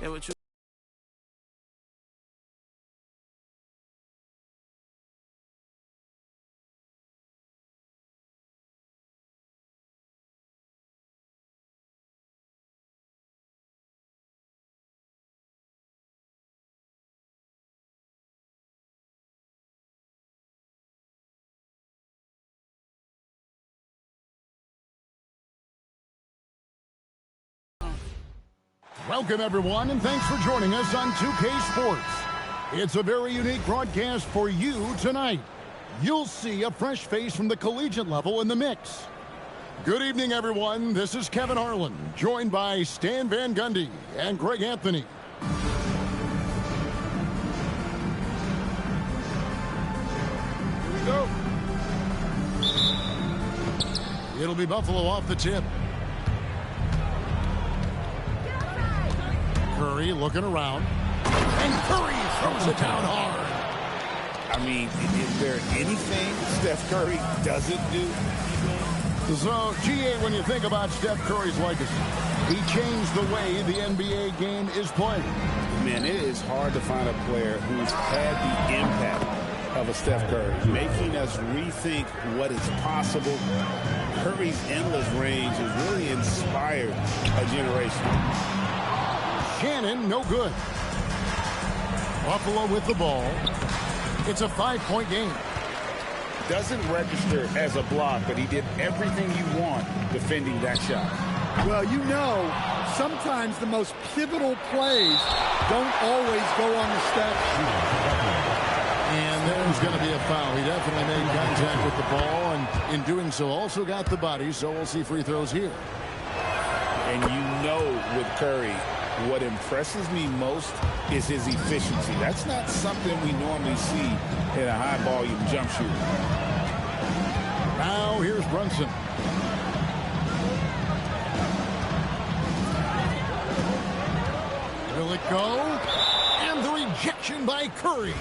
Yeah, what you Welcome, everyone, and thanks for joining us on 2K Sports. It's a very unique broadcast for you tonight. You'll see a fresh face from the collegiate level in the mix. Good evening, everyone. This is Kevin Harlan, joined by Stan Van Gundy and Greg Anthony. Here we go. It'll be Buffalo off the tip. Curry looking around, and Curry throws it down hard. I mean, is there anything Steph Curry doesn't do? So, GA, when you think about Steph Curry's legacy, he changed the way the NBA game is played. Man, it is hard to find a player who's had the impact of a Steph Curry, making us rethink what is possible. Curry's endless range has really inspired a generation. Shannon, no good. Buffalo with the ball. It's a 5-point game. Doesn't register as a block, but he did everything you want defending that shot. Well, you know, sometimes the most pivotal plays don't always go on the steps. And there's going to be a foul. He definitely made contact with the ball, and in doing so also got the body, so we'll see free throws here. And you know with Curry, what impresses me most is his efficiency. That's not something we normally see in a high-volume jump shooter. Now here's Brunson. Will it go? And the rejection by Curry.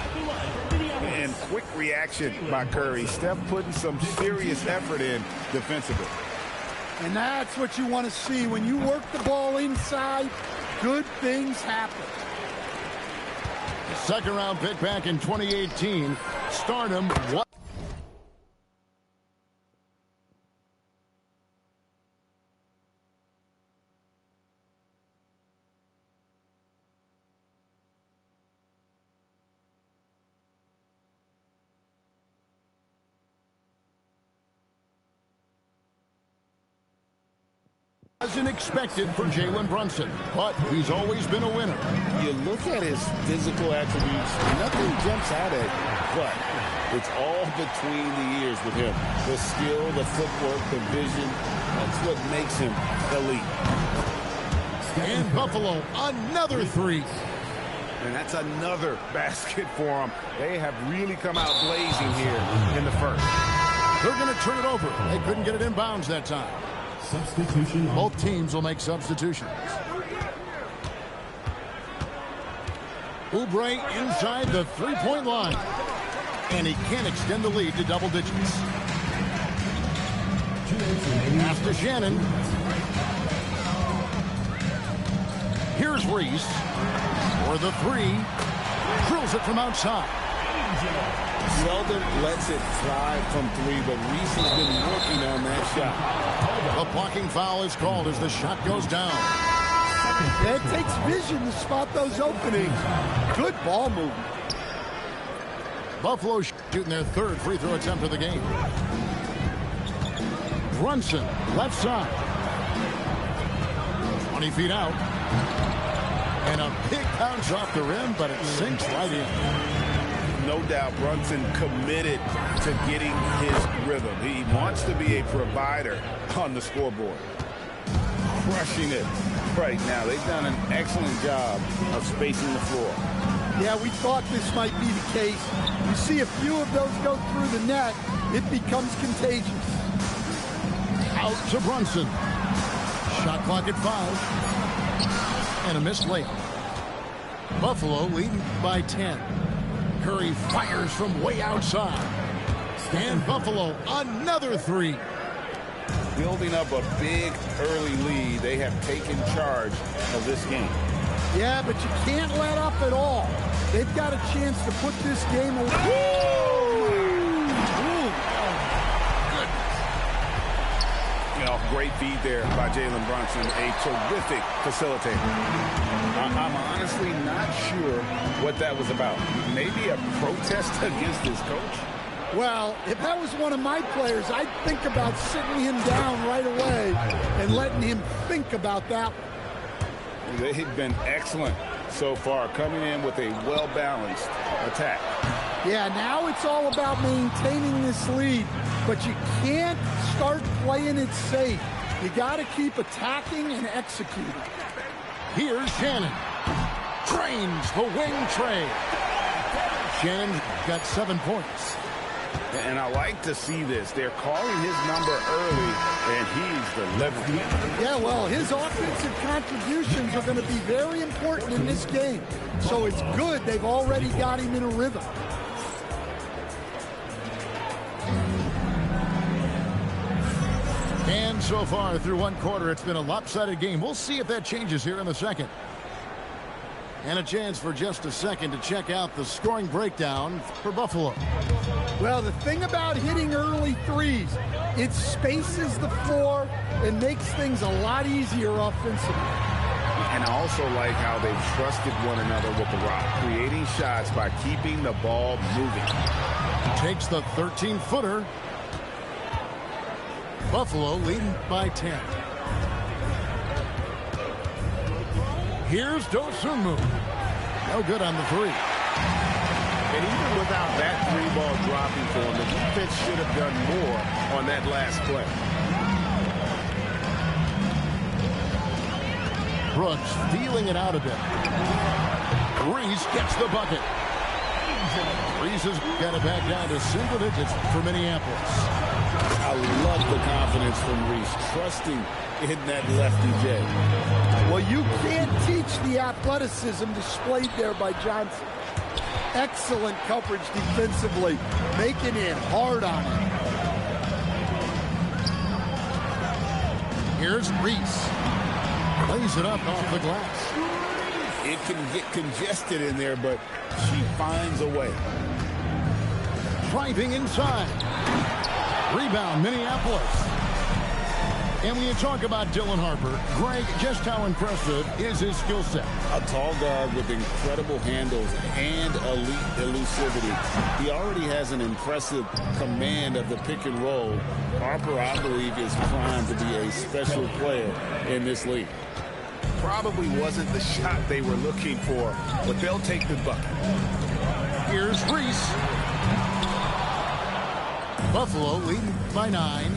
And quick reaction by Curry. Steph putting some serious effort in defensively. And that's what you want to see. When you work the ball inside, good things happen. Second round pick back in 2018. Stardom. What? Wasn't expected for Jalen Brunson, but he's always been a winner. You look at his physical attributes, nothing jumps out at you, but it's all between the ears with him. The skill, the footwork, the vision, that's what makes him elite. And Buffalo, another three. And that's another basket for them. They have really come out blazing here in the first. They're going to turn it over. They couldn't get it in bounds that time. Substitution. Both teams will make substitutions. Oubre inside the three-point line. And he can't extend the lead to double digits. Pass to Shannon. Here's Reese for the three. Drills it from outside. Seldom lets it fly from three, but Reese has been working on that shot. A blocking foul is called as the shot goes down. It takes vision to spot those openings. Good ball movement. Buffalo shooting their third free throw attempt of the game. Brunson, left side. 20 feet out. And a big bounce off the rim, but it sinks right in. No doubt Brunson committed to getting his rhythm. He wants to be a provider on the scoreboard. Crushing it right now. They've done an excellent job of spacing the floor. Yeah, we thought this might be the case. You see a few of those go through the net, it becomes contagious. Out to Brunson. Shot clock at 5. And a missed layup. Buffalo leading by 10. Curry fires from way outside. And Buffalo, another three. Building up a big early lead, they have taken charge of this game. Yeah, but you can't let up at all. They've got a chance to put this game away. Great feed there by Jalen Brunson, a terrific facilitator. I'm honestly not sure what that was about. Maybe a protest against his coach? Well, if that was one of my players, I'd think about sitting him down right away and letting him think about that. They've been excellent so far, coming in with a well-balanced attack. Yeah, now it's all about maintaining this lead, but you can't start playing it safe. You got to keep attacking and executing. Here's Shannon. Trains the wing trade. Shannon's got 7 points. And I like to see this. They're calling his number early, and he's delivering. Yeah, well, his offensive contributions are going to be very important in this game. So it's good they've already got him in a rhythm. And so far through one quarter, it's been a lopsided game. We'll see if that changes here in the second. And a chance for just a second to check out the scoring breakdown for Buffalo. Well, the thing about hitting early threes, it spaces the floor and makes things a lot easier offensively. And I also like how they've trusted one another with the rock, creating shots by keeping the ball moving. Takes the 13-footer. Buffalo leading by 10. Here's Dosunmu. No good on the three. And even without that three ball dropping for him, the defense should have done more on that last play. Brooks feeling it out a bit. Reese gets the bucket. Reese has got it back down to single digits for Minneapolis. I love the confidence from Reese, trusting in that lefty J. Well, you can't teach the athleticism displayed there by Johnson. Excellent coverage defensively, making it hard on him. Here's Reese. Plays it up off the glass. It can get congested in there, but she finds a way. Driving inside. Rebound, Minneapolis. And when you talk about Dylan Harper, Greg, just how impressive is his skill set? A tall guard with incredible handles and elite elusivity. He already has an impressive command of the pick and roll. Harper, I believe, is primed to be a special player in this league. Probably wasn't the shot they were looking for, but they'll take the bucket. Here's Reese. Buffalo leading by 9.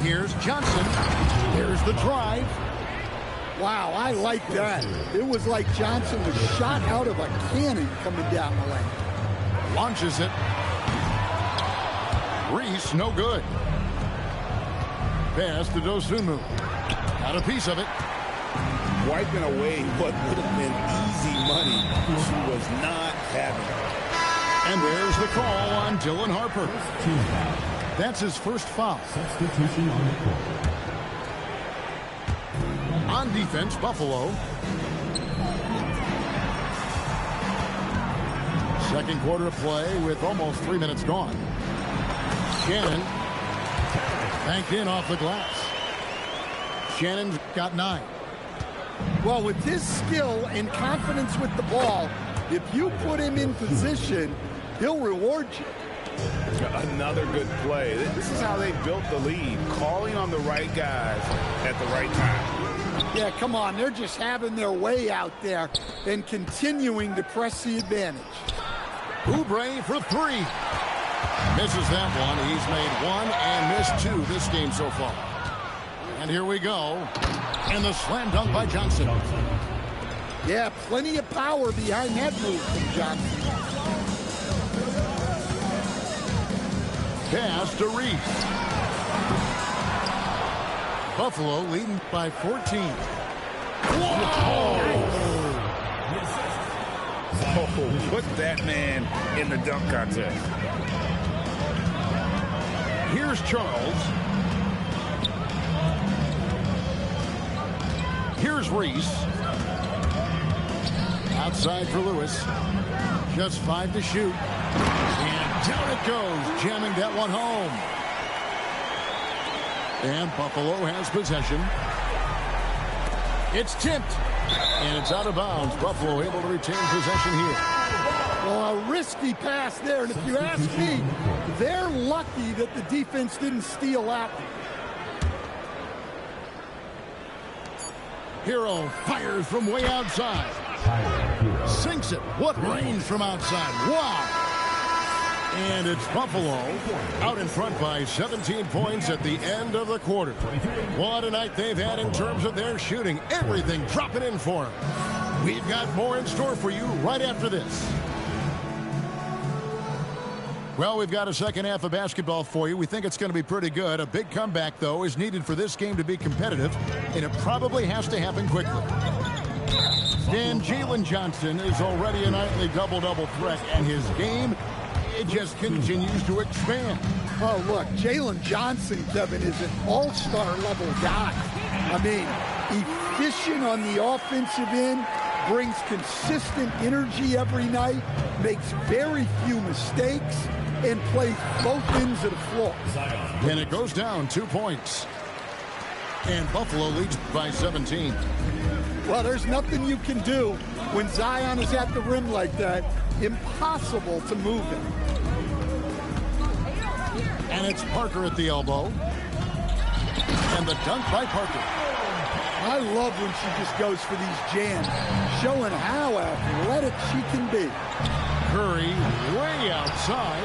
Here's Johnson. Here's the drive. Wow, I like that. It was like Johnson was shot out of a cannon coming down the lane. Launches it. Reese, no good. Pass to Dosunmu. Got a piece of it. Wiping away what would have been easy money she was not having. And there's the call on Dylan Harper. That's his first foul. Substitution on the court. On defense, Buffalo. Second quarter of play with almost 3 minutes gone. Shannon banked in off the glass. Shannon's got 9. Well, with his skill and confidence with the ball, if you put him in position, he'll reward you. Another good play. This is how they built the lead, calling on the right guys at the right time. Yeah, come on. They're just having their way out there and continuing to press the advantage. Oubre for 3. Misses that one. He's made 1 and missed 2 this game so far. And here we go. And the slam dunk by Johnson. Yeah, plenty of power behind that move from Johnson. Pass to Reese. Buffalo leading by 14. Whoa! Oh, put that man in the dunk contest. Here's Charles. Here's Reese. Outside for Lewis. Just 5 to shoot. And down it goes, jamming that one home. And Buffalo has possession. It's tipped. And it's out of bounds. Buffalo able to retain possession here. Well, a risky pass there. And if you ask me, they're lucky that the defense didn't steal that one. Hero fires from way outside. Sinks it. What range from outside. Wow. And it's Buffalo out in front by 17 points at the end of the quarter. What a night they've had in terms of their shooting. Everything dropping in for them. We've got more in store for you right after this. Well, we've got a second half of basketball for you. We think it's going to be pretty good. A big comeback, though, is needed for this game to be competitive, and it probably has to happen quickly. And Jalen Johnson is already a nightly double-double threat, and his game, it just continues to expand. Oh, look, Jalen Johnson, Kevin, is an all-star level guy. I mean, efficient on the offensive end, brings consistent energy every night, makes very few mistakes, and plays both ends of the floor. And it goes down 2 points. And Buffalo leads by 17. Well, there's nothing you can do when Zion is at the rim like that. Impossible to move him. And it's Parker at the elbow. And the dunk by Parker. I love when she just goes for these jams, showing how athletic she can be. Curry way outside.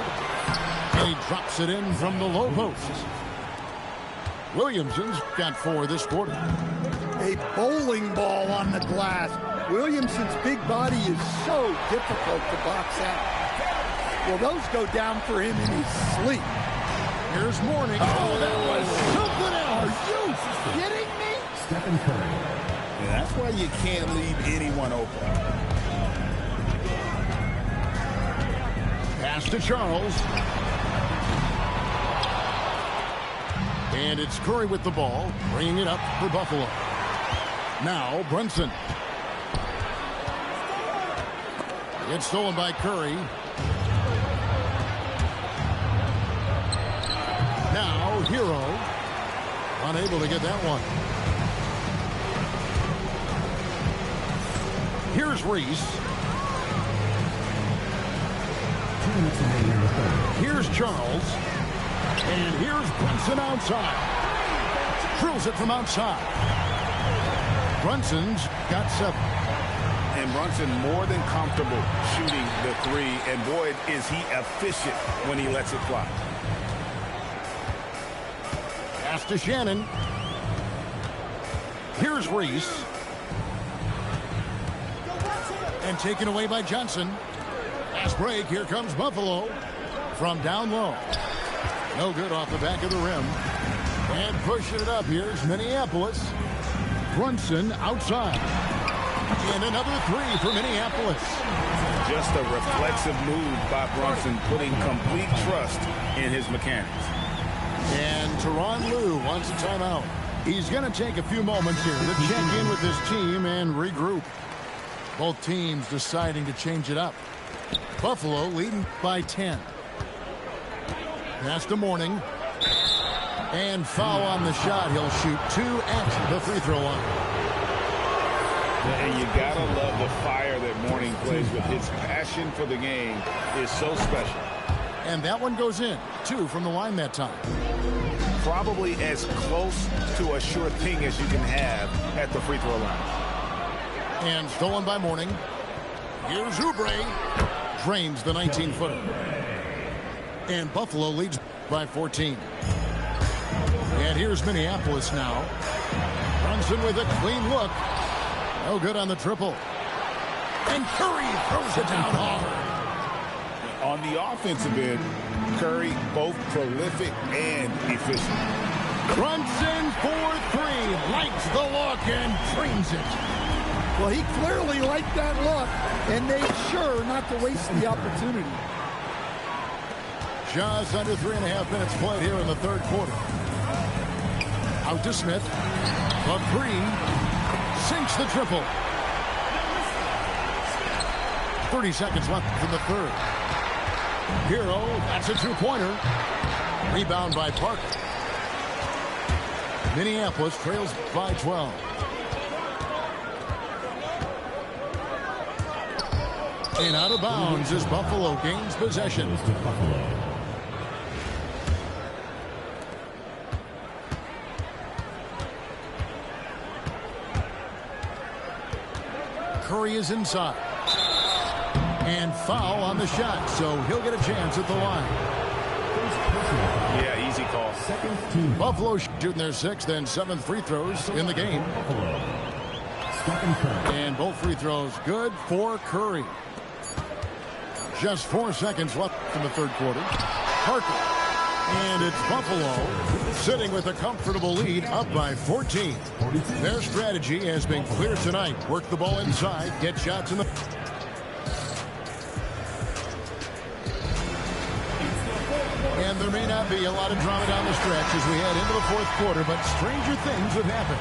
And he drops it in from the low post. Williamson's got 4 this quarter. A bowling ball on the glass. Williamson's big body is so difficult to box out. Well, those go down for him in his sleep. Here's Mourning. Oh, that was something else. Are you kidding me? Stephen Curry. Yeah, that's why you can't leave anyone open. Pass to Charles. And it's Curry with the ball, bringing it up for Buffalo. Now Brunson. It's stolen by Curry. Now Hero. Unable to get that one. Here's Reese. 2 minutes remaining in the third. Here's Charles. And here's Brunson outside. Drills it from outside. Brunson's got 7. And Brunson more than comfortable shooting the 3. And boy, is he efficient when he lets it fly. Pass to Shannon. Here's Reese. And taken away by Johnson. Last break. Here comes Buffalo from down low. No good off the back of the rim. And pushing it up. Here's Minneapolis. Brunson outside. And another 3 for Minneapolis. Just a reflexive move by Brunson, putting complete trust in his mechanics. And Tyronn Lue wants a timeout. He's going to take a few moments here to check in with his team and regroup. Both teams deciding to change it up. Buffalo leading by 10. Pass to Mourning. And foul on the shot. He'll shoot 2 at the free throw line. And you gotta love the fire that Mourning plays with. His passion for the game is so special. And that one goes in. 2 from the line that time. Probably as close to a sure thing as you can have at the free throw line. And stolen by Mourning. Here's Oubre. Drains the 19-footer. And Buffalo leads by 14. And here's Minneapolis now. Brunson with a clean look. No good on the triple. And Curry throws it down hard. On the offensive end, Curry both prolific and efficient. Brunson for 3. Likes the look and drains it. Well, he clearly liked that look and made sure not to waste the opportunity. Just under 3.5 minutes played here in the third quarter. Out to Smith. The 3. Sinks the triple. 30 seconds left in the third. Hero, that's a two-pointer. Rebound by Parker. Minneapolis trails by 12. And out of bounds as Buffalo gains possession. Curry is inside. And foul on the shot, so he'll get a chance at the line. Yeah, easy call. Buffalo shooting their 6th and 7th free throws in the game. And both free throws good for Curry. Just 4 seconds left in the third quarter. Parker. And it's Buffalo sitting with a comfortable lead, up by 14. Their strategy has been clear tonight. Work the ball inside, get shots in the... And there may not be a lot of drama down the stretch as we head into the fourth quarter, but stranger things have happened.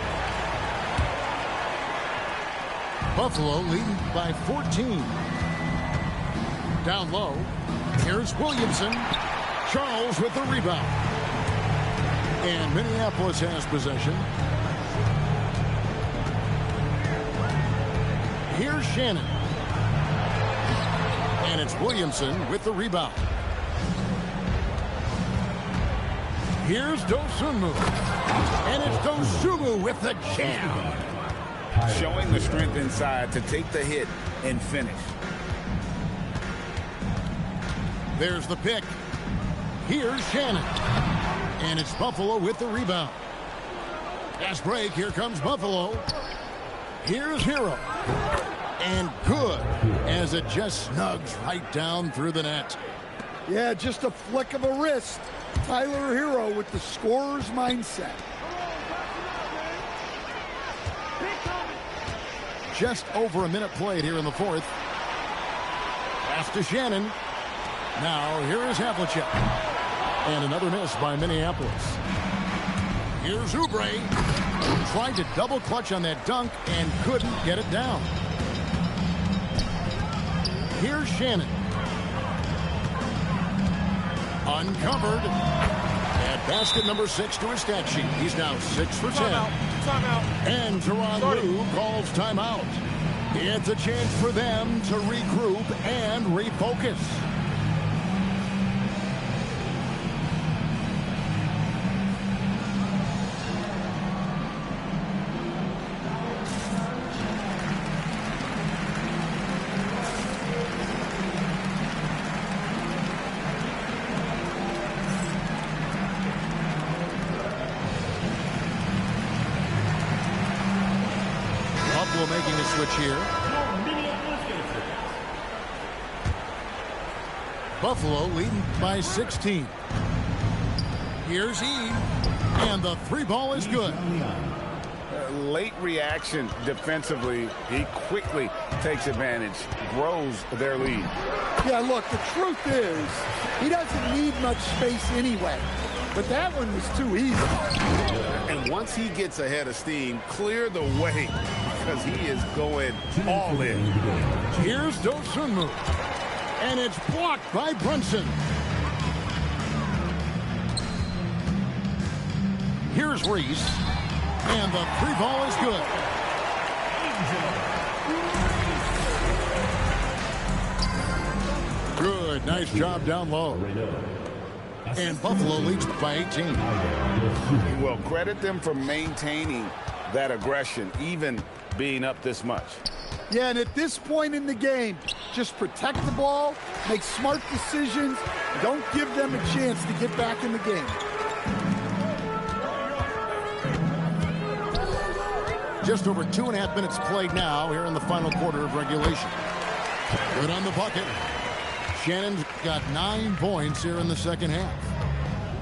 Buffalo leading by 14. Down low. Here's Williamson. Charles with the rebound. And Minneapolis has possession. Here's Shannon. And it's Williamson with the rebound. Here's Dosunmu. And it's Dosunmu with the jam. Showing the strength inside to take the hit and finish. There's the pick. Here's Shannon. And it's Buffalo with the rebound. Fast break. Here comes Buffalo. Here's Hero. And good as it just snugs right down through the net. Yeah, just a flick of a wrist. Tyler Hero with the scorer's mindset. Just over a minute played here in the fourth. Pass to Shannon. Now here is Havlicek. And another miss by Minneapolis. Here's Oubre. Tried to double clutch on that dunk and couldn't get it down. Here's Shannon. Uncovered. And basket number 6 to his stat sheet. He's now 6 for 10. Timeout. And Teron Lue calls timeout. It's a chance for them to regroup and refocus. Making a switch here. Buffalo leading by 16. Here's E. And the three ball is good. Late reaction defensively. He quickly takes advantage, grows their lead. Yeah, look, the truth is, he doesn't need much space anyway. But that one was too easy. And once he gets ahead of steam, clear the way because he is going all in. Here's Dosunmu. And it's blocked by Brunson. Here's Reese. And the three ball is good. Good. Nice job down low. And Buffalo leads by 18. Well, credit them for maintaining that aggression, even being up this much. Yeah, and at this point in the game, just protect the ball, make smart decisions, don't give them a chance to get back in the game. Just over 2.5 minutes played now here in the final quarter of regulation. Good on the bucket. Shannon's got 9 points here in the second half.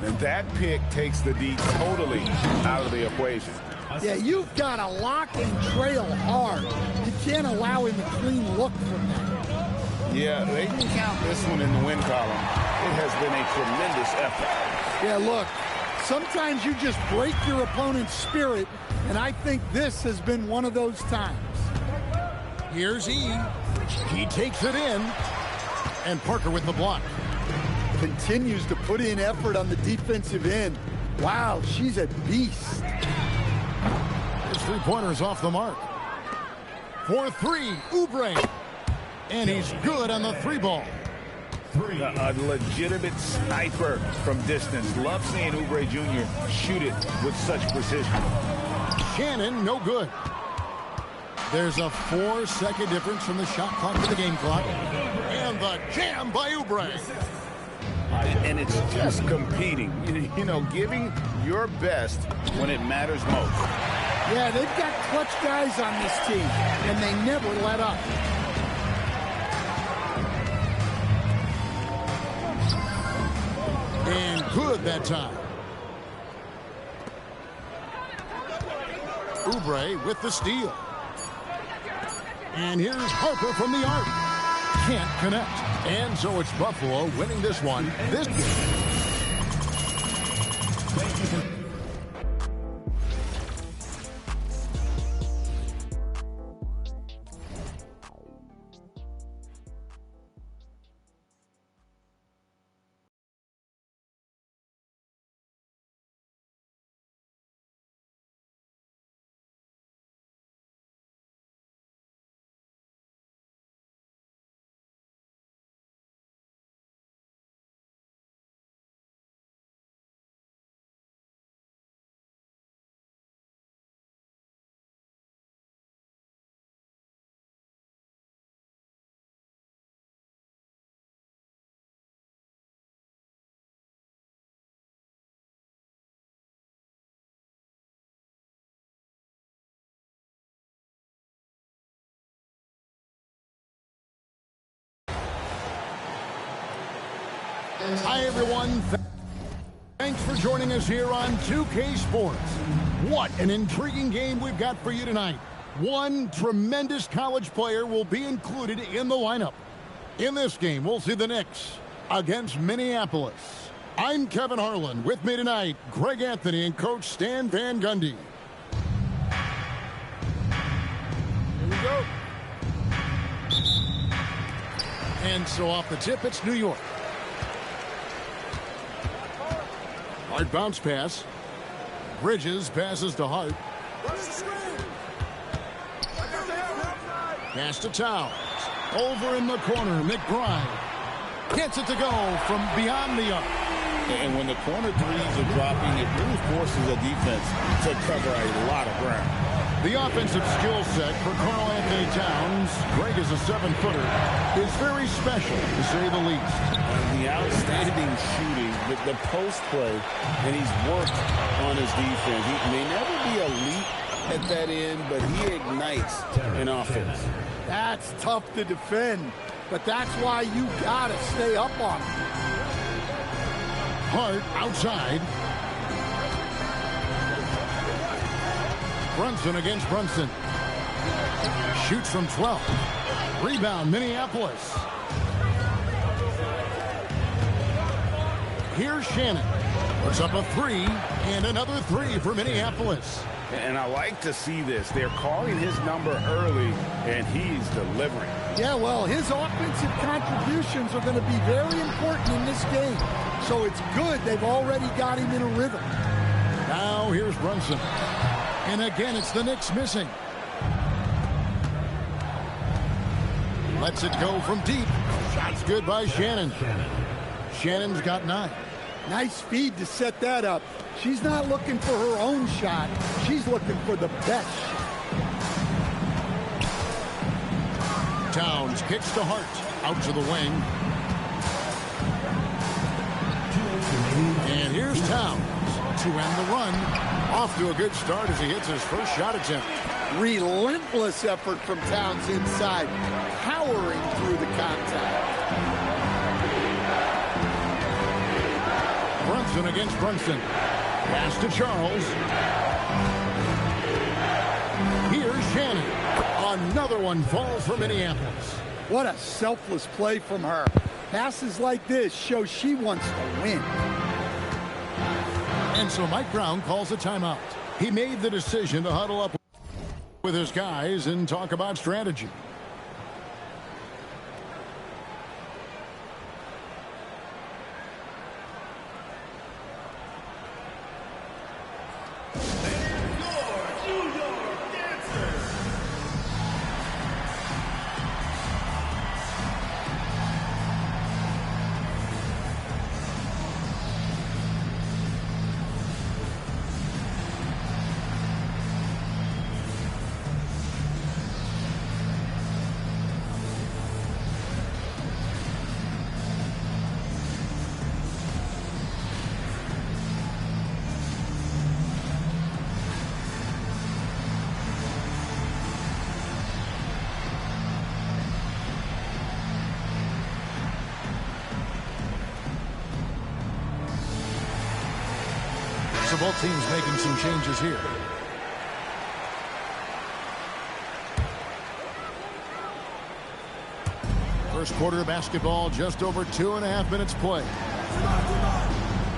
And that pick takes the D totally out of the equation. Yeah, you've got to lock and trail hard. You can't allow him a clean look from that. Yeah, they can count this one in the win column. It has been a tremendous effort. Yeah, look, sometimes you just break your opponent's spirit, and I think this has been one of those times. Here's E. He takes it in. And Parker with the block. Continues to put in effort on the defensive end. Wow, she's a beast. His three-pointer's off the mark. For three, Oubre. And he's good on the three ball. A legitimate sniper from distance. Love seeing Oubre Jr. shoot it with such precision. Shannon, no good. There's a 4-second difference from the shot clock to the game clock. And the jam by Oubre. And it's just competing. You know, giving your best when it matters most. Yeah, they've got clutch guys on this team, and they never let up. And good that time. Oubre with the steal. And here's Harper from the arc. Can't connect. And so it's Buffalo winning this one. This Hi, everyone. Thanks for joining us here on 2K Sports. What an intriguing game we've got for you tonight. One tremendous college player will be included in the lineup. In this game, we'll see the Knicks against Minneapolis. I'm Kevin Harlan. With me tonight, Greg Anthony and Coach Stan Van Gundy. Here we go. And so off the tip, it's New York. Hart bounce pass. Bridges passes to Hart. Pass to Towns. Over in the corner, McBride. Gets it to go from beyond the arc. And when the corner threes are dropping, it really forces a defense to cover a lot of ground. The offensive skill set for Karl Anthony Towns, Greg is a 7-footer, is very special, to say the least. And the outstanding shooting, the post play, and he's worked on his defense. He may never be elite at that end, but he ignites an offense. That's tough to defend, but that's why you gotta stay up on him. Hart outside. Brunson against Brunson. Shoots from 12. Rebound, Minneapolis. Here's Shannon. Puts up a three, and another three for Minneapolis. And I like to see this. They're calling his number early, and he's delivering. Yeah, well, his offensive contributions are going to be very important in this game. So it's good they've already got him in a rhythm. Now here's Brunson. And again, it's the Knicks missing. Lets it go from deep. Shot's good by Shannon. Shannon's got 9. Nice speed to set that up. She's not looking for her own shot. She's looking for the best shot. Towns kicks to Hart. Out to the wing. And here's Towns to end the run. Off to a good start as he hits his first shot attempt. Relentless effort from Towns inside. Powering through the contact. Brunson against Brunson. Pass to Charles. Here's Shannon. Another one falls for Minneapolis. What a selfless play from her. Passes like this show she wants to win. And so Mike Brown calls a timeout. He made the decision to huddle up with his guys and talk about strategy. both teams making some changes here. First quarter of basketball, just over 2.5 minutes play.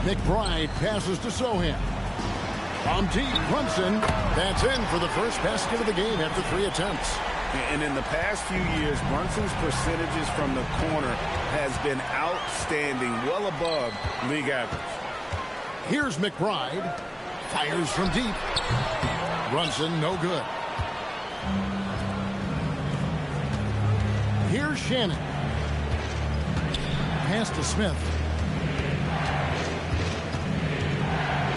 McBride passes to Sohan. From deep, Brunson. That's in for the first basket of the game after 3 attempts. And in the past few years, Brunson's percentages from the corner has been outstanding, well above league average. Here's McBride. Fires from deep. Brunson, no good. Here's Shannon. Pass to Smith.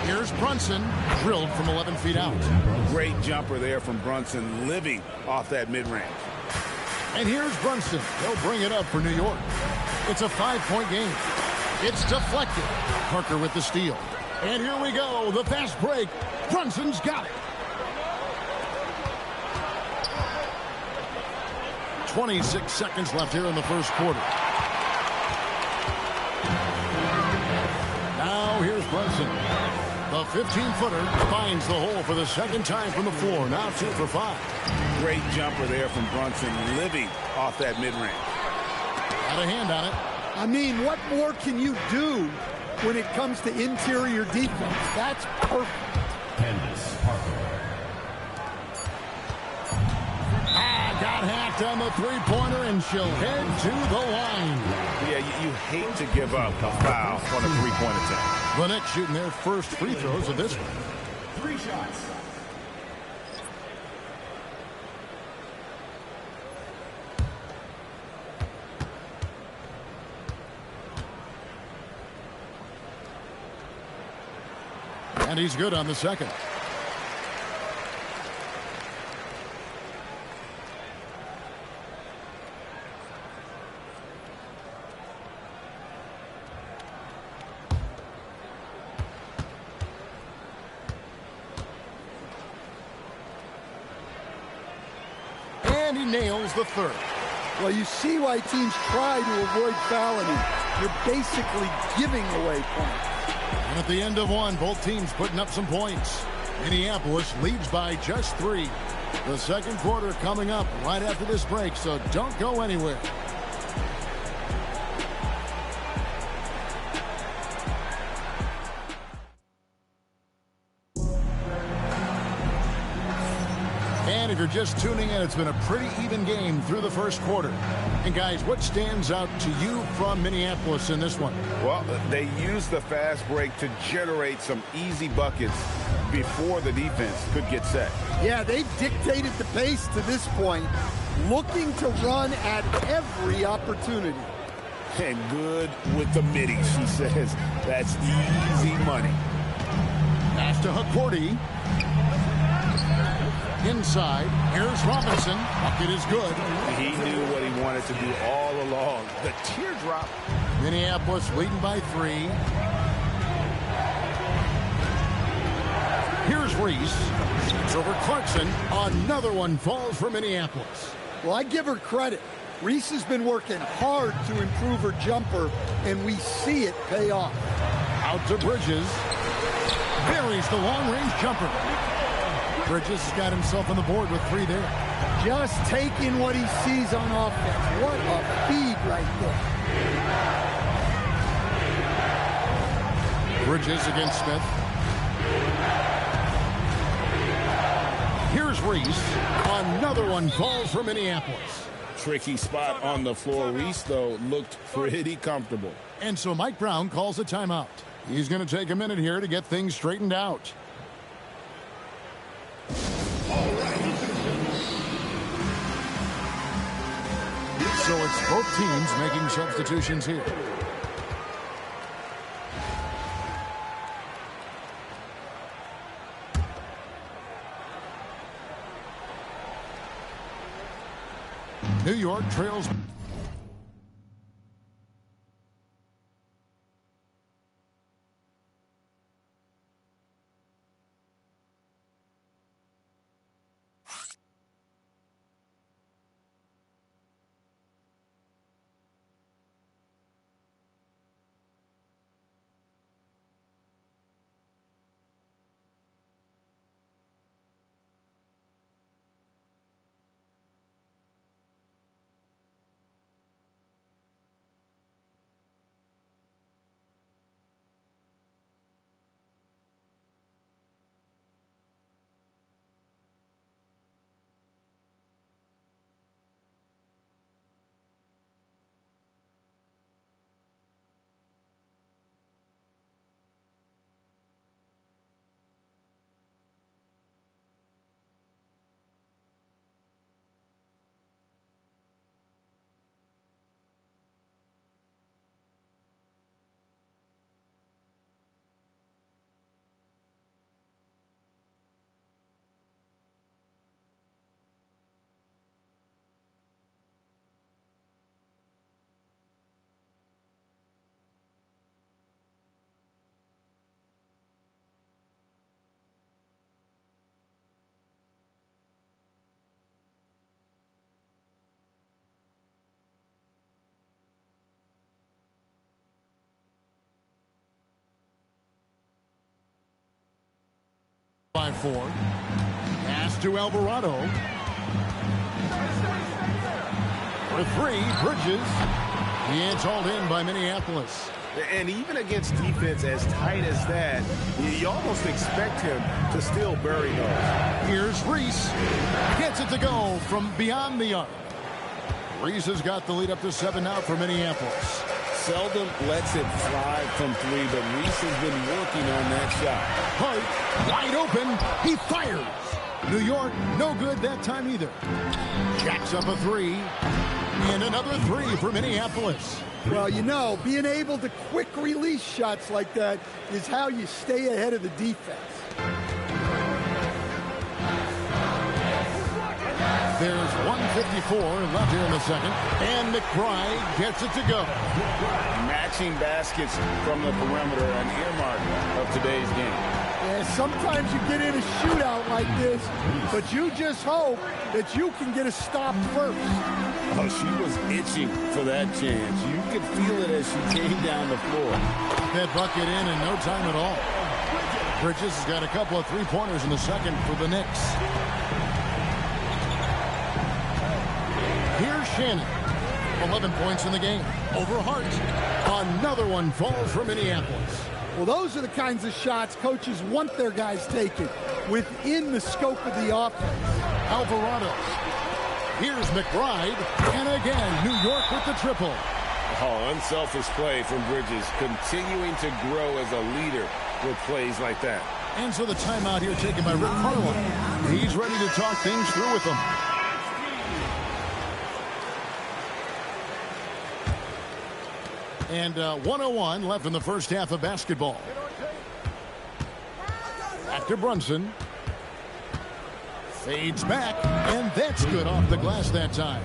Here's Brunson, drilled from 11 feet out. Great jumper there from Brunson, living off that mid-range. And here's Brunson. They'll bring it up for New York. It's a 5-point game. It's deflected. Parker with the steal. And here we go, the fast break. Brunson's got it. 26 seconds left here in the first quarter. Now here's Brunson. The 15-footer finds the hole for the second time from the floor. Now 2 for 5. Great jumper there from Brunson, living off that mid-range. Got a hand on it. I mean, what more can you do when it comes to interior defense? That's perfect. Candace Parker. Got hacked on the three-pointer, and she'll head to the line. Yeah, you hate to give up a foul on a three-point attempt. The Knicks shooting their first free throws of this one. 3 shots. And he's good on the second. And he nails the third. Well, you see why teams try to avoid fouling him. You're basically giving away points. And at the end of one, both teams putting up some points. Minneapolis leads by just 3. The second quarter coming up right after this break, so don't go anywhere. And if you're just tuning in, it's been a pretty even game through the first quarter. And guys, what stands out to you from Minneapolis in this one? Well, they used the fast break to generate some easy buckets before the defense could get set. Yeah, they've dictated the pace to this point, looking to run at every opportunity. And good with the middies, she says. That's easy money. Pass to Hakordi. Inside, here's Robinson. Bucket is good. He knew what he wanted to do all along. The teardrop. Minneapolis leading by 3. Here's Reese. It's over Clarkson. Another one falls for Minneapolis. Well, I give her credit. Reese has been working hard to improve her jumper, and we see it pay off. Out to Bridges. Buries the long-range jumper. Bridges has got himself on the board with 3 there. Just taking what he sees on offense. What a feed right there. Bridges against Smith. Here's Reese. Another one falls for Minneapolis. Tricky spot on the floor. Reese, though, looked pretty comfortable. And so Mike Brown calls a timeout. He's going to take a minute here to get things straightened out. So it's both teams making substitutions here. New York trails. by 4. Pass to Alvarado. For 3, Bridges. It's hauled in by Minneapolis. And even against defense as tight as that, you almost expect him to still bury those. Here's Reese. Gets it to go from beyond the arc. Reese has got the lead up to 7 now for Minneapolis. Seldom lets it fly from 3, but Reese has been working on that shot. Hart, wide open. He fires. New York, no good that time either. Jacks up a 3. And another 3 for Minneapolis. Well, you know, being able to quick release shots like that is how you stay ahead of the defense. There's 1:54 left here in the second. And McBride gets it to go. Matching baskets from the perimeter, an earmark of today's game. Yeah, sometimes you get in a shootout like this, but you just hope that you can get a stop first. Oh, she was itching for that chance. You could feel it as she came down the floor. That bucket in no time at all. Bridges has got a couple of 3-pointers in the second for the Knicks. Here's Shannon. 11 points in the game. Over Hart. Another one falls for Minneapolis. Well, those are the kinds of shots coaches want their guys taking within the scope of the offense. Alvarado. Here's McBride. And again, New York with the triple. Oh, unselfish play from Bridges, continuing to grow as a leader with plays like that. And so the timeout here taken by Rick Carlisle. He's ready to talk things through with them. And 1:01 left in the first half of basketball. Back to Brunson. Fades back, and that's good off the glass that time.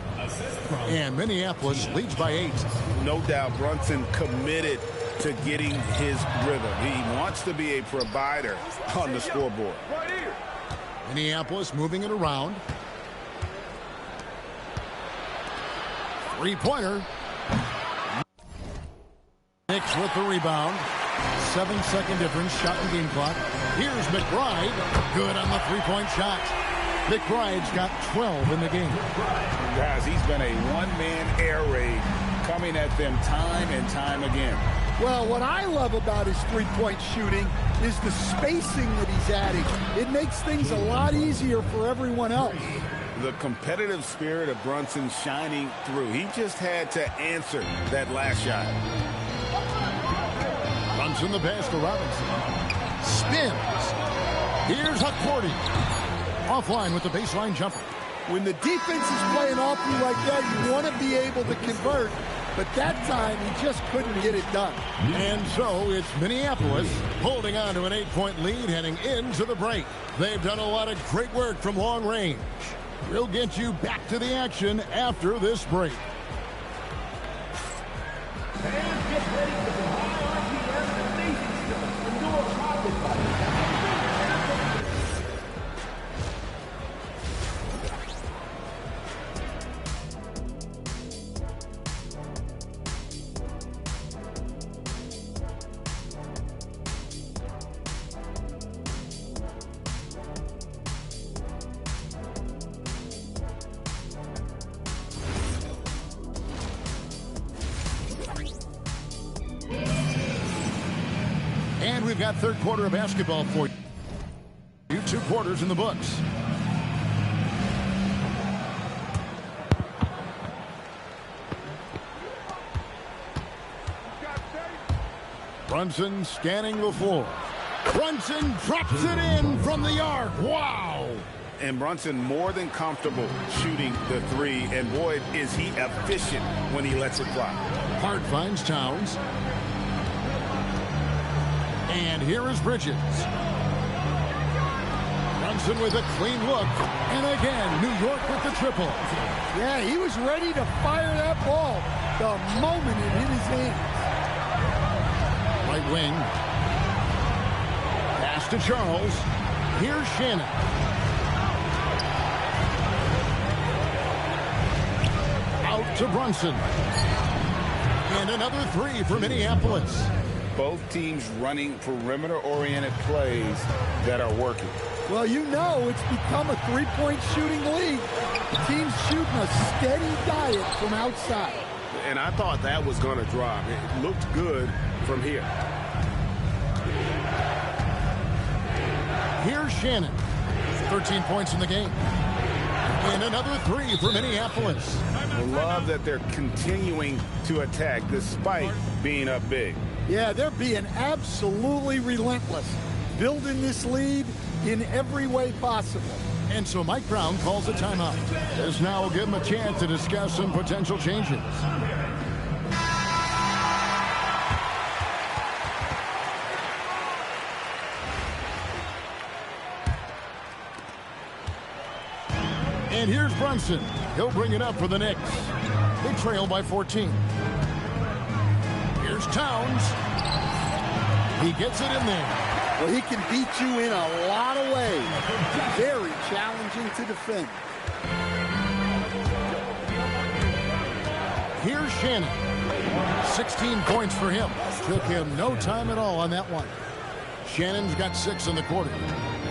And Minneapolis leads by 8. No doubt Brunson committed to getting his rhythm. He wants to be a provider on the scoreboard. Minneapolis moving it around. 3-pointer. Knicks with the rebound. 7-second difference, shot and game clock. Here's McBride. Good on the 3-point shot. McBride's got 12 in the game. Guys, he's been a one-man air raid coming at them time and time again. Well, what I love about his three-point shooting is the spacing that he's adding. It makes things a lot easier for everyone else. The competitive spirit of Brunson shining through. He just had to answer that last shot. Brunson the pass to Robinson. Spins. Here's Hakordi. Offline with the baseline jumper. When the defense is playing off you like that, you want to be able to convert. But that time, he just couldn't get it done. And so it's Minneapolis holding on to an 8-point lead heading into the break. They've done a lot of great work from long range. We'll get you back to the action after this break. And we've got third quarter of basketball for you. 2 quarters in the books. Brunson scanning the floor. Brunson drops it in from the arc. Wow! And Brunson more than comfortable shooting the 3. And boy, is he efficient when he lets it fly. Hart finds Towns. And here is Bridges. Brunson with a clean look. And again, New York with the triple. Yeah, he was ready to fire that ball the moment it hit his hands. Right wing. Pass to Charles. Here's Shannon. Out to Brunson. And another 3 for Minneapolis. Both teams running perimeter-oriented plays that are working. Well, you know it's become a three-point shooting league. The team's shooting a steady diet from outside. And I thought that was going to drop. It looked good from here. Here's Shannon. 13 points in the game. And another three for Minneapolis. I love that they're continuing to attack despite being up big. Yeah, they're being absolutely relentless, building this lead in every way possible. And so Mike Brown calls a timeout. This now will give him a chance to discuss some potential changes. And here's Brunson. He'll bring it up for the Knicks. They trail by 14. Here's Towns. He gets it in there. Well, he can beat you in a lot of ways. Very challenging to defend. Here's Shannon. 16 points for him. Took him no time at all on that one. Shannon's got 6 in the quarter.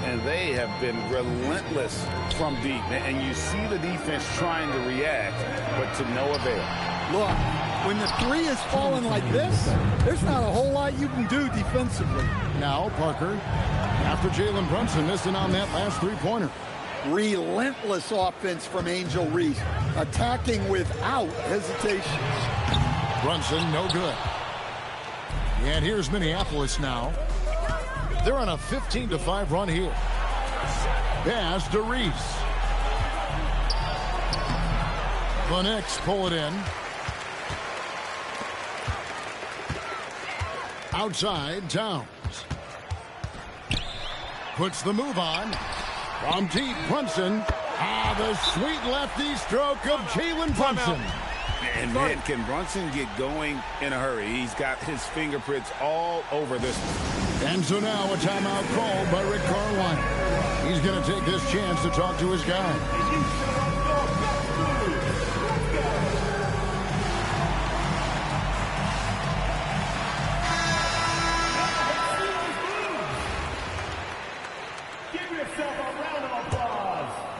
And they have been relentless from deep. And you see the defense trying to react, but to no avail. Look, when the three is falling like this, there's not a whole lot you can do defensively. Now Parker, after Jalen Brunson missing on that last three-pointer. Relentless offense from Angel Reese, attacking without hesitation. Brunson, no good. And here's Minneapolis now. They're on a 15-5 run here. Pass to Reese. The Knicks pull it in. Outside, Towns. Puts the move on. From deep, Brunson. The sweet lefty stroke of Jalen Brunson. And man, can Brunson get going in a hurry? He's got his fingerprints all over this one. And so now a timeout called by Rick Carlisle. He's going to take this chance to talk to his guy.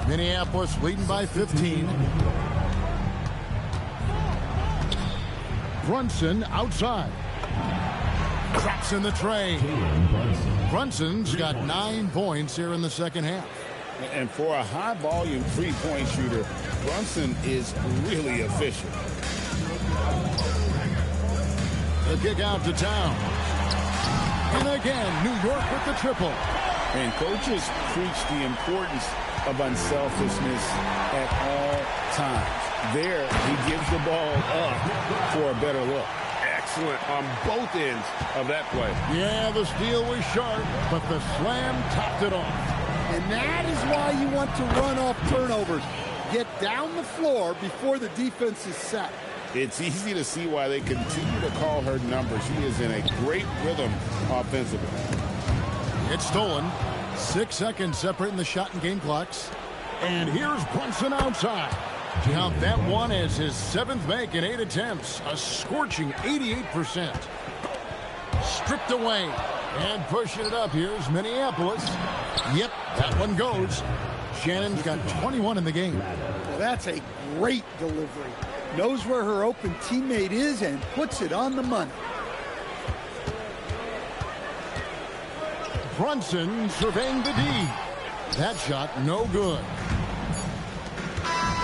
Minneapolis leading by 15. Brunson outside. Drops in the tray. Brunson's got 9 points here in the second half. And for a high-volume three-point shooter, Brunson is really efficient. The kick out to Town. And again, New York with the triple. And coaches preach the importance of unselfishness at all times. There, he gives the ball up for a better look. Excellent on both ends of that play. Yeah, the steal was sharp, but the slam topped it off. And that is why you want to run off turnovers. Get down the floor before the defense is set. It's easy to see why they continue to call her number. She is in a great rhythm offensively. It's stolen. 6 seconds separating the shot and game clocks. And here's Brunson outside. Count that one as his 7th make in 8 attempts. A scorching 88%. Stripped away. And pushing it up. Here's Minneapolis. Yep, that one goes. Shannon's got 21 in the game. Well, that's a great delivery. Knows where her open teammate is and puts it on the money. Brunson surveying the D. That shot no good.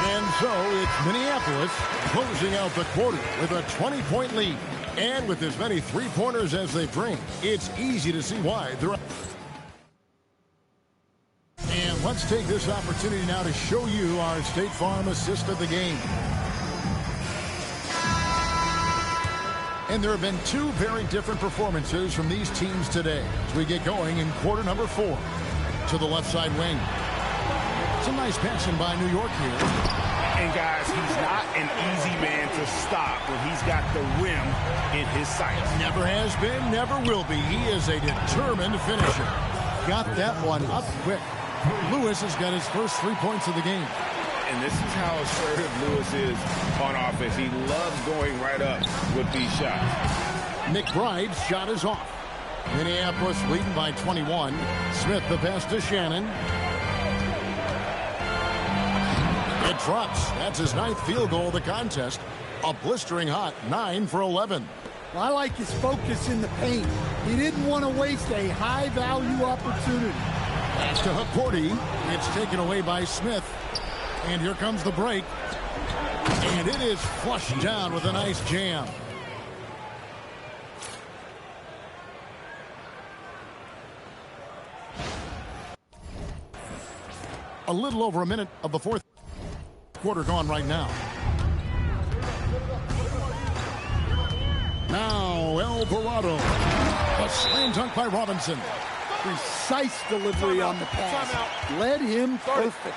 And so it's Minneapolis closing out the quarter with a 20-point lead. And with as many three-pointers as they bring, it's easy to see why they're up. And let's take this opportunity now to show you our State Farm assist of the game. And there have been 2 very different performances from these teams today as we get going in quarter number 4. To the left side wing. Some nice passing by New York here. And guys, he's not an easy man to stop when he's got the rim in his sights. Never has been, never will be. He is a determined finisher. Got that one up quick. Lewis has got his first 3 points of the game. And this is how assertive Lewis is on offense. He loves going right up with these shots. McBride's shot is off. Minneapolis leading by 21. Smith the pass to Shannon. It drops. That's his 9th field goal of the contest. A blistering hot 9 for 11. Well, I like his focus in the paint. He didn't want to waste a high-value opportunity. Pass to Hakordi. It's taken away by Smith. And here comes the break. And it is flushed down with a nice jam. A little over a minute of the fourth quarter gone right now. Now Alvarado. A slam dunk by Robinson. Precise delivery on the pass. Led him perfectly.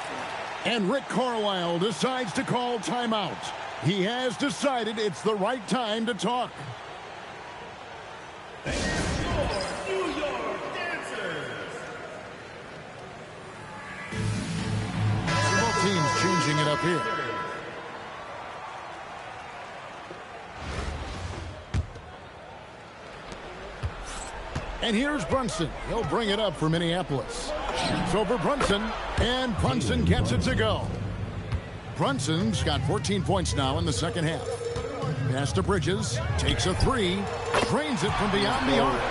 And Rick Carlisle decides to call timeout. He has decided it's the right time to talk. New York Dancers. Both teams changing it up here. And here's Brunson. He'll bring it up for Minneapolis. It's over Brunson, and Brunson gets it to go. Brunson's got 14 points now in the second half. Pass to Bridges, takes a 3, drains it from beyond the arc.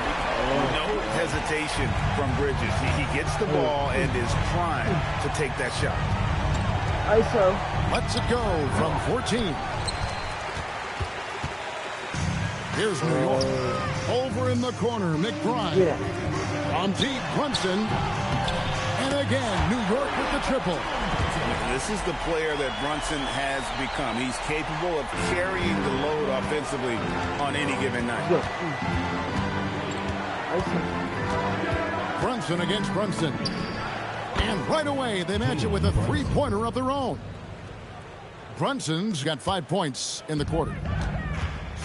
No hesitation from Bridges. He gets the ball and is primed to take that shot. ISO. Lets it go from 14. Here's New York. Over in the corner, McBride. Yeah. On deep, Brunson. And again, New York with the triple. This is the player that Brunson has become. He's capable of carrying the load offensively on any given night. ISO. Brunson against Brunson. And right away, they match it with a three-pointer of their own. Brunson's got 5 points in the quarter.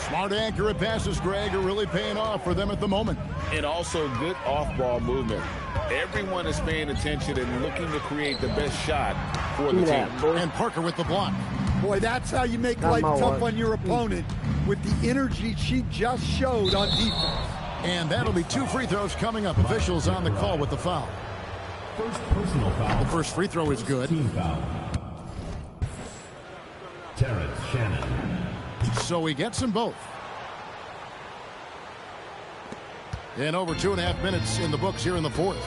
Smart, accurate passes, Greg, are really paying off for them at the moment. And also good off-ball movement. Everyone is paying attention and looking to create the best shot for the team. And Parker with the block. Boy, that's how you make life tough on your opponent, with the energy she just showed on defense. And that'll be 2 free throws coming up. Officials on the call with the foul. First personal foul. The first free throw is good. Team foul. Terrence Shannon. So he gets them both. And over 2.5 minutes in the books here in the fourth.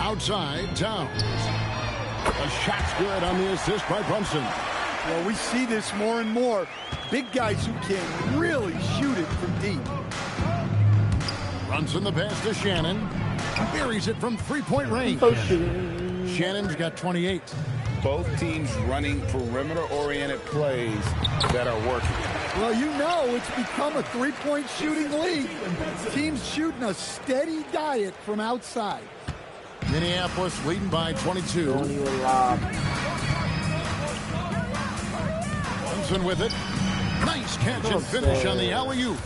Outside, Towns. A shot's good on the assist by Brunson. Well, we see this more and more. Big guys who can really shoot it from deep. Brunson the pass to Shannon. Buries it from three-point range. Shannon's got 28. Both teams running perimeter-oriented plays that are working. Well, you know it's become a three-point shooting league. Teams shooting a steady diet from outside. Minneapolis leading by 22. Brunson with it. Nice catch and finish on the alley-oop.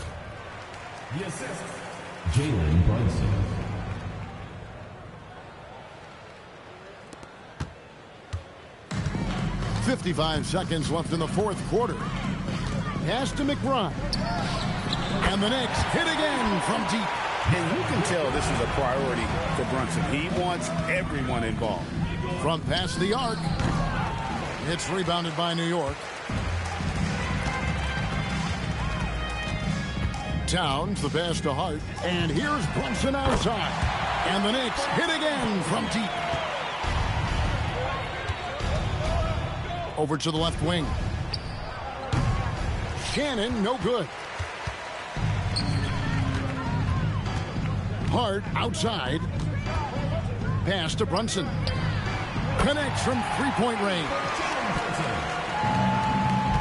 The assist. Jalen Brunson. .55 seconds left in the fourth quarter. Pass to McBride. And the Knicks hit again from deep. And you can tell this is a priority for Brunson. He wants everyone involved. From past the arc. It's rebounded by New York. Towns, the pass to Hart. And here's Brunson outside. And the Knicks hit again from deep. Over to the left wing. Shannon, no good. Hart outside. Pass to Brunson. Connects from three-point range.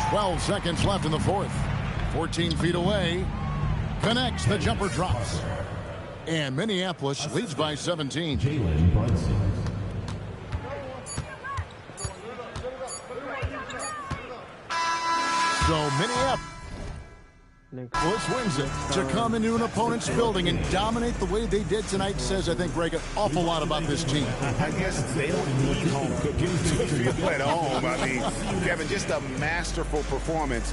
12 seconds left in the fourth. 14 feet away. Connects, the jumper drops. And Minneapolis leads by 17. Jalen Brunson. So Minneapolis wins it. To come into an opponent's building and dominate the way they did tonight says, I think, Greg, an awful lot about this team. I guess they don't need home cooking to feel at home. I mean, Kevin, just a masterful performance